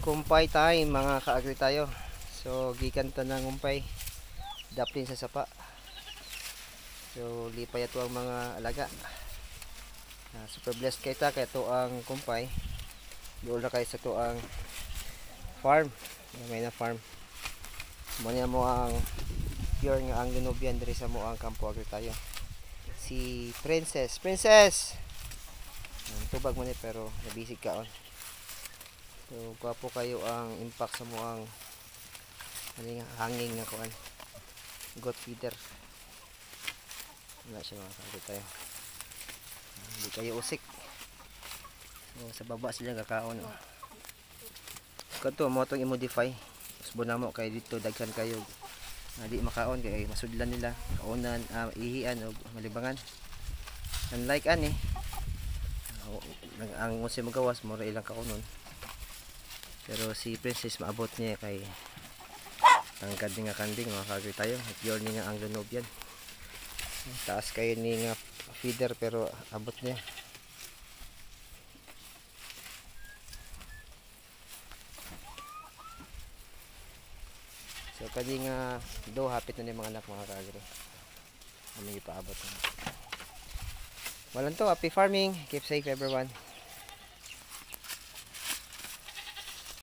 Kumpay time mga kaagri tayo. So gikan ta ng kumpay daplin sa sapa. So lipay ato ang mga alaga. Super blessed kay ta kay to ang kumpay. Doon na kay sa to ang farm. May na farm. Mo niya mo ang pure nga ang Lunubian diri sa mo ang kampo agri tayo. Si Princess. Tubag mo ni pero nabisig kaon. So gwapo kayo ang impact sa mo ang hanging nga kuan. Goat feeder. Wala siya mga kaagri tayo. Hindi kayo usik. So sa baba sila kakaon. Kanto mo itong i-modify. Usbo na mo kay dito daghan kayo. Di makaon kay masudlan nila. Kaunan, ihian o malibangan. Unlike ani. Ang unsa mo gawas mo ra ilang kaunon. Pero si Princess maabot niya kay tangkad ni nga kanding mga kaagri tayo. At yun ni nga ang Lunubian. Taas kayo ni nga feeder pero abot niya. So kadi nga do hapit na ni mga anak mga kaagri. Kami ipaabot na. Walang to, happy farming. Keep safe everyone.